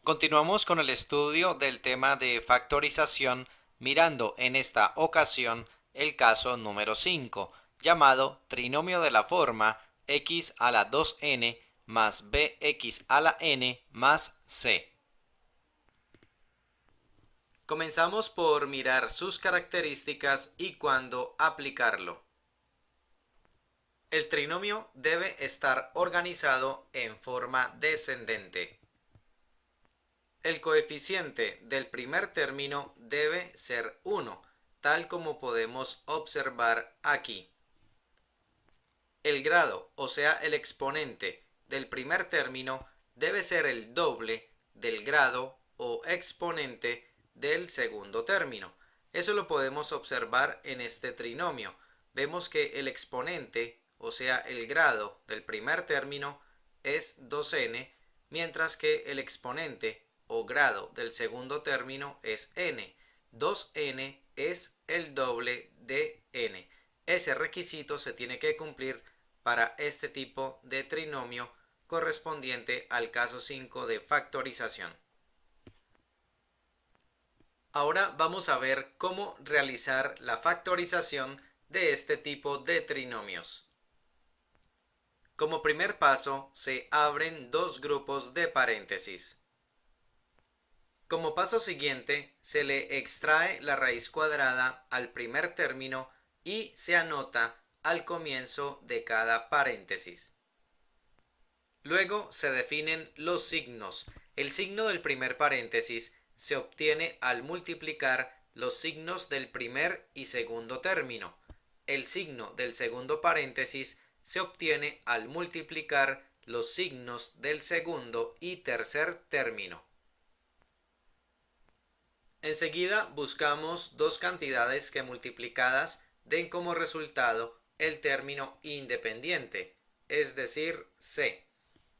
Continuamos con el estudio del tema de factorización, mirando en esta ocasión el caso número 5, llamado trinomio de la forma x a la 2n más bx a la n más c. Comenzamos por mirar sus características y cuándo aplicarlo. El trinomio debe estar organizado en forma descendente. El coeficiente del primer término debe ser 1, tal como podemos observar aquí. El grado, o sea, el exponente del primer término, debe ser el doble del grado o exponente del segundo término. Eso lo podemos observar en este trinomio. Vemos que el exponente, o sea, el grado del primer término, es 2n, mientras que el exponente o grado del segundo término es n. 2n es el doble de n. Ese requisito se tiene que cumplir para este tipo de trinomio correspondiente al caso 5 de factorización. Ahora vamos a ver cómo realizar la factorización de este tipo de trinomios. Como primer paso, se abren dos grupos de paréntesis. Como paso siguiente, se le extrae la raíz cuadrada al primer término y se anota al comienzo de cada paréntesis. Luego se definen los signos. El signo del primer paréntesis se obtiene al multiplicar los signos del primer y segundo término. El signo del segundo paréntesis se obtiene al multiplicar los signos del segundo y tercer término. Enseguida buscamos dos cantidades que multiplicadas den como resultado el término independiente, es decir, c,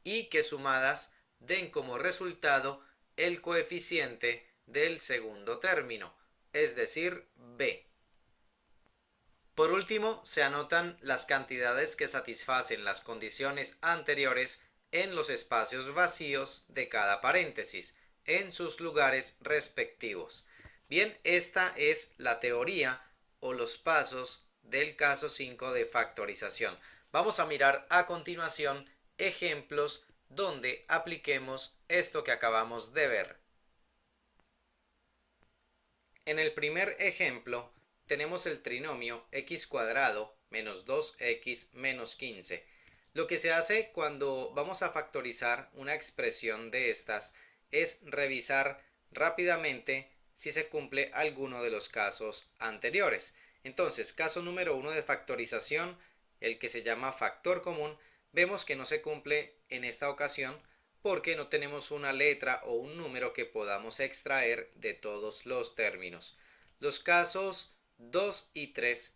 y que sumadas den como resultado el coeficiente del segundo término, es decir, b. Por último, se anotan las cantidades que satisfacen las condiciones anteriores en los espacios vacíos de cada paréntesis, en sus lugares respectivos. Bien, esta es la teoría o los pasos del caso 5 de factorización. Vamos a mirar a continuación ejemplos donde apliquemos esto que acabamos de ver. En el primer ejemplo tenemos el trinomio x cuadrado menos 2x menos 15. Lo que se hace cuando vamos a factorizar una expresión de estas es revisar rápidamente si se cumple alguno de los casos anteriores. Entonces, caso número 1 de factorización, el que se llama factor común, vemos que no se cumple en esta ocasión porque no tenemos una letra o un número que podamos extraer de todos los términos. Los casos 2 y 3,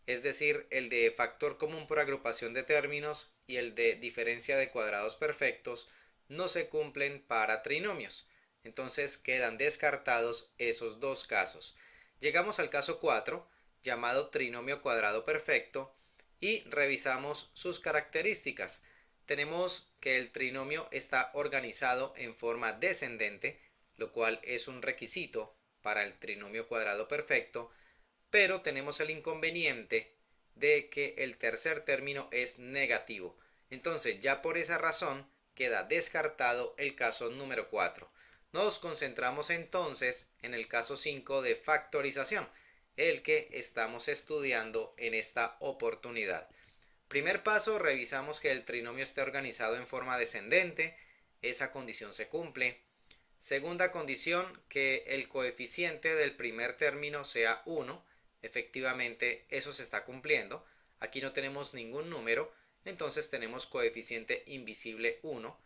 es decir, el de factor común por agrupación de términos y el de diferencia de cuadrados perfectos, no se cumplen para trinomios. Entonces quedan descartados esos dos casos. Llegamos al caso 4, llamado trinomio cuadrado perfecto, y revisamos sus características. Tenemos que el trinomio está organizado en forma descendente, lo cual es un requisito para el trinomio cuadrado perfecto, pero tenemos el inconveniente de que el tercer término es negativo. Entonces, ya por esa razón queda descartado el caso número 4. Nos concentramos entonces en el caso 5 de factorización, el que estamos estudiando en esta oportunidad. Primer paso, revisamos que el trinomio esté organizado en forma descendente, esa condición se cumple. Segunda condición, que el coeficiente del primer término sea 1, efectivamente eso se está cumpliendo. Aquí no tenemos ningún número, entonces tenemos coeficiente invisible 1.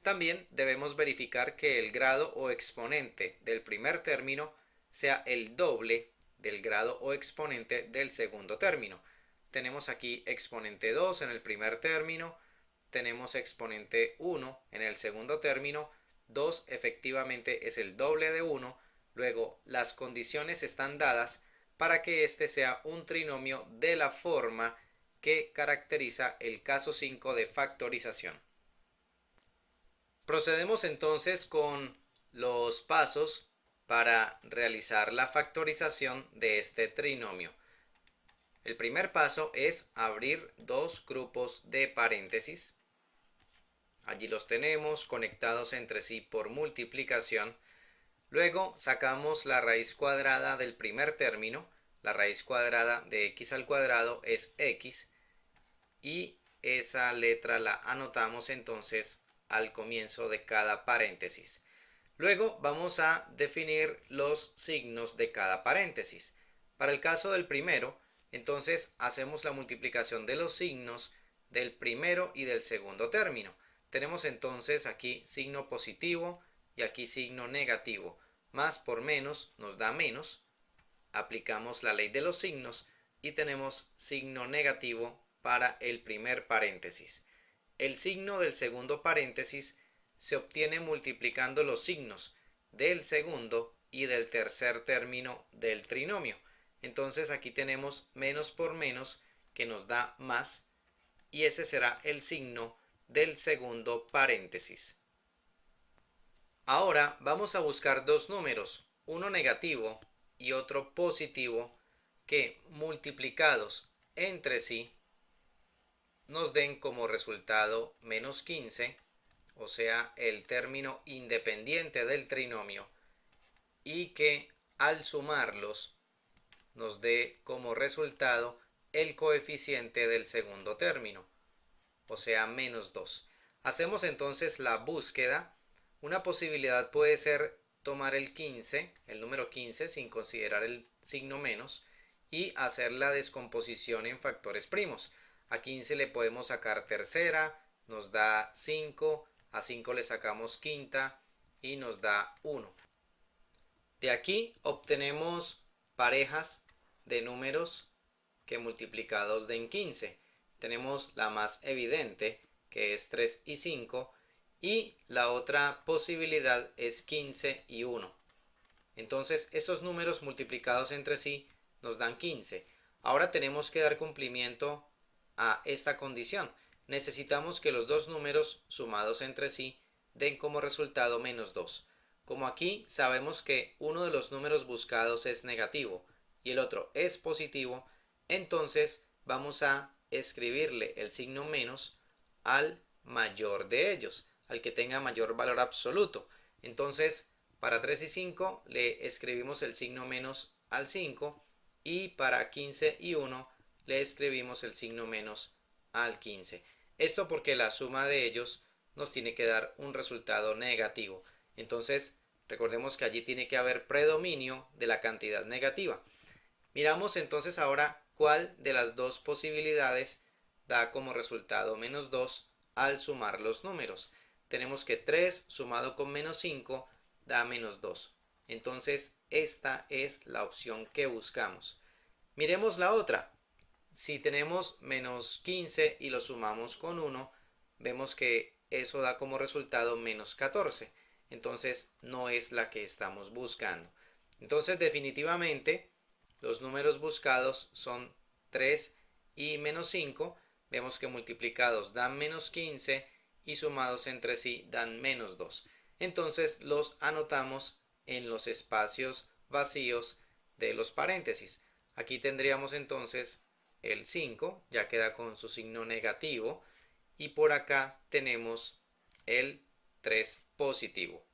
También debemos verificar que el grado o exponente del primer término sea el doble del grado o exponente del segundo término. Tenemos aquí exponente 2 en el primer término, tenemos exponente 1 en el segundo término, 2 efectivamente es el doble de 1, luego las condiciones están dadas para que este sea un trinomio de la forma que caracteriza el caso 5 de factorización. Procedemos entonces con los pasos para realizar la factorización de este trinomio. El primer paso es abrir dos grupos de paréntesis. Allí los tenemos conectados entre sí por multiplicación. Luego sacamos la raíz cuadrada del primer término. La raíz cuadrada de x al cuadrado es x y esa letra la anotamos entonces al comienzo de cada paréntesis. Luego vamos a definir los signos de cada paréntesis. Para el caso del primero, entonces hacemos la multiplicación de los signos del primero y del segundo término. Tenemos entonces aquí signo positivo y aquí signo negativo. Más por menos nos da menos. Aplicamos la ley de los signos y tenemos signo negativo para el primer paréntesis. El signo del segundo paréntesis se obtiene multiplicando los signos del segundo y del tercer término del trinomio. Entonces aquí tenemos menos por menos que nos da más y ese será el signo del segundo paréntesis. Ahora vamos a buscar dos números, uno negativo y otro positivo, que multiplicados entre sí nos den como resultado menos 15, o sea, el término independiente del trinomio, y que al sumarlos nos dé como resultado el coeficiente del segundo término, o sea, menos 2. Hacemos entonces la búsqueda. Una posibilidad puede ser tomar el 15, el número 15, sin considerar el signo menos, y hacer la descomposición en factores primos. A 15 le podemos sacar tercera, nos da 5, a 5 le sacamos quinta y nos da 1. De aquí obtenemos parejas de números que multiplicados den 15. Tenemos la más evidente, que es 3 y 5, y la otra posibilidad es 15 y 1. Entonces estos números multiplicados entre sí nos dan 15. Ahora tenemos que dar cumplimiento a esta condición. Necesitamos que los dos números sumados entre sí den como resultado menos 2. Como aquí sabemos que uno de los números buscados es negativo y el otro es positivo, entonces vamos a escribirle el signo menos al mayor de ellos, al que tenga mayor valor absoluto. Entonces, para 3 y 5 le escribimos el signo menos al 5 y para 15 y 1 le escribimos el signo menos al 15. Esto porque la suma de ellos nos tiene que dar un resultado negativo. Entonces, recordemos que allí tiene que haber predominio de la cantidad negativa. Miramos entonces ahora cuál de las dos posibilidades da como resultado menos 2 al sumar los números. Tenemos que 3 sumado con menos 5 da menos 2. Entonces esta es la opción que buscamos. Miremos la otra. Si tenemos menos 15 y lo sumamos con 1, vemos que eso da como resultado menos 14. Entonces no es la que estamos buscando. Entonces definitivamente los números buscados son 3 y menos 5. Vemos que multiplicados dan menos 15 y sumados entre sí dan menos 2. Entonces los anotamos en los espacios vacíos de los paréntesis. Aquí tendríamos entonces el 5, ya queda con su signo negativo, y por acá tenemos el 3 positivo.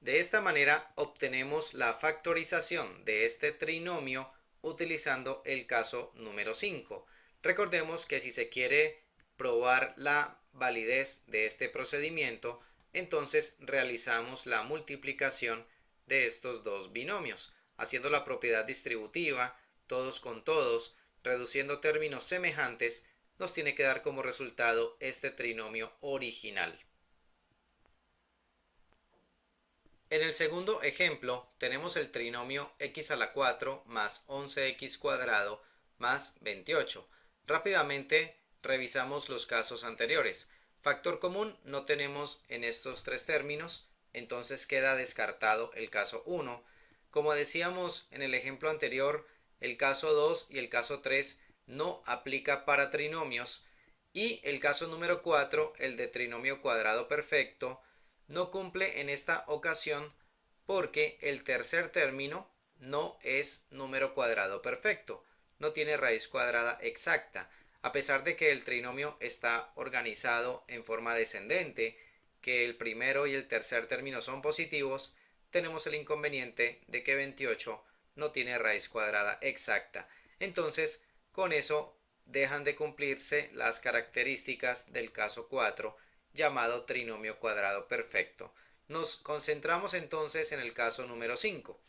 De esta manera obtenemos la factorización de este trinomio utilizando el caso número 5. Recordemos que si se quiere probar la validez de este procedimiento, entonces realizamos la multiplicación de estos dos binomios, haciendo la propiedad distributiva, todos con todos, reduciendo términos semejantes, nos tiene que dar como resultado este trinomio original. En el segundo ejemplo tenemos el trinomio x a la 4 más 11x cuadrado más 28. Rápidamente revisamos los casos anteriores. Factor común no tenemos en estos tres términos, entonces queda descartado el caso 1. Como decíamos en el ejemplo anterior, el caso 2 y el caso 3 no aplica para trinomios, y el caso número 4, el de trinomio cuadrado perfecto, No cumple en esta ocasión porque el tercer término no es número cuadrado perfecto, no tiene raíz cuadrada exacta, a pesar de que el trinomio está organizado en forma descendente, que el primero y el tercer término son positivos, tenemos el inconveniente de que 28 no tiene raíz cuadrada exacta. Entonces, con eso dejan de cumplirse las características del caso 4, llamado trinomio cuadrado perfecto. Nos concentramos entonces en el caso número 5.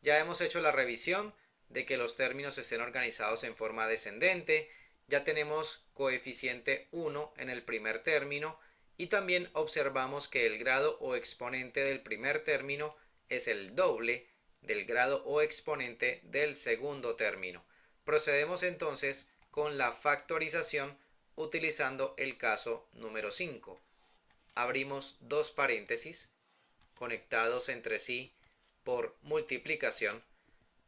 Ya hemos hecho la revisión de que los términos estén organizados en forma descendente, ya tenemos coeficiente 1 en el primer término y también observamos que el grado o exponente del primer término es el doble del grado o exponente del segundo término. Procedemos entonces con la factorización utilizando el caso número 5. Abrimos dos paréntesis conectados entre sí por multiplicación.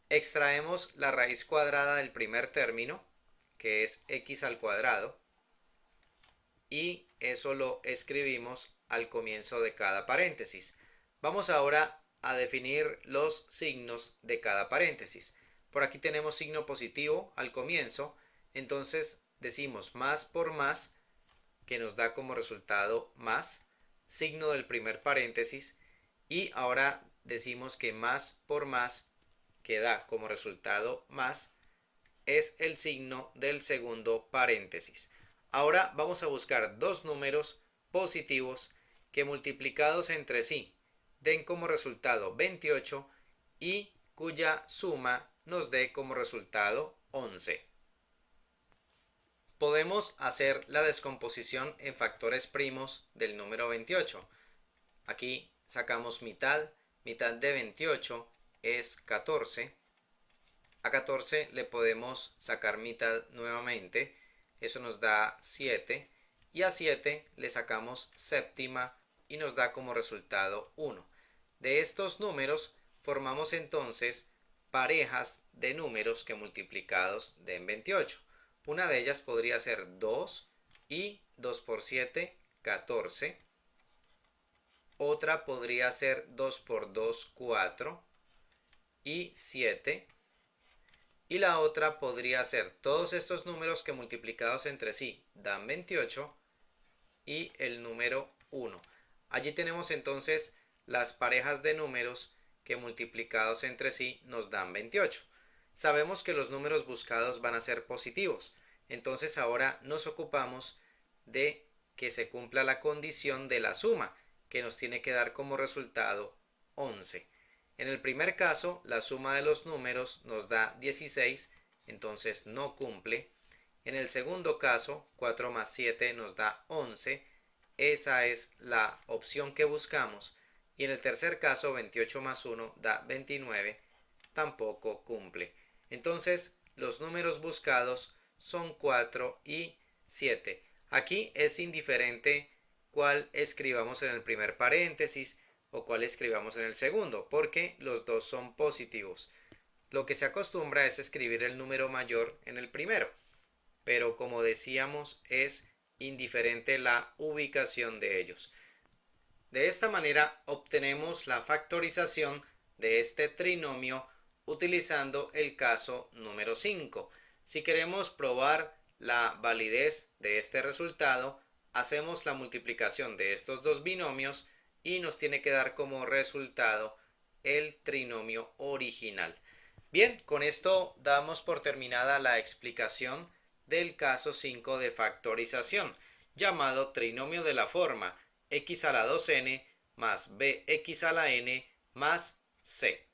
Extraemos la raíz cuadrada del primer término, que es x al cuadrado, y eso lo escribimos al comienzo de cada paréntesis. Vamos ahora a definir los signos de cada paréntesis. Por aquí tenemos signo positivo al comienzo, entonces decimos más por más, que nos da como resultado más, signo del primer paréntesis, y ahora decimos que más por más, que da como resultado más, es el signo del segundo paréntesis. Ahora vamos a buscar dos números positivos que multiplicados entre sí den como resultado 28 y cuya suma nos dé como resultado 11. Podemos hacer la descomposición en factores primos del número 28. Aquí sacamos mitad, mitad de 28 es 14. A 14 le podemos sacar mitad nuevamente, eso nos da 7. Y a 7 le sacamos séptima y nos da como resultado 1. De estos números formamos entonces parejas de números que multiplicados den 28. Una de ellas podría ser 2 y 2 por 7, 14. Otra podría ser 2 por 2, 4 y 7. Y la otra podría ser todos estos números que multiplicados entre sí dan 28 y el número 1. Allí tenemos entonces las parejas de números que multiplicados entre sí nos dan 28. Sabemos que los números buscados van a ser positivos, entonces ahora nos ocupamos de que se cumpla la condición de la suma, que nos tiene que dar como resultado 11. En el primer caso, la suma de los números nos da 16, entonces no cumple. En el segundo caso, 4 más 7 nos da 11, esa es la opción que buscamos. Y en el tercer caso, 28 más 1 da 29, tampoco cumple. Entonces, los números buscados son 4 y 7. Aquí es indiferente cuál escribamos en el primer paréntesis o cuál escribamos en el segundo, porque los dos son positivos. Lo que se acostumbra es escribir el número mayor en el primero, pero como decíamos es indiferente la ubicación de ellos. De esta manera obtenemos la factorización de este trinomio utilizando el caso número 5. Si queremos probar la validez de este resultado, hacemos la multiplicación de estos dos binomios y nos tiene que dar como resultado el trinomio original. Bien, con esto damos por terminada la explicación del caso 5 de factorización, llamado trinomio de la forma x a la 2n más bx a la n más c.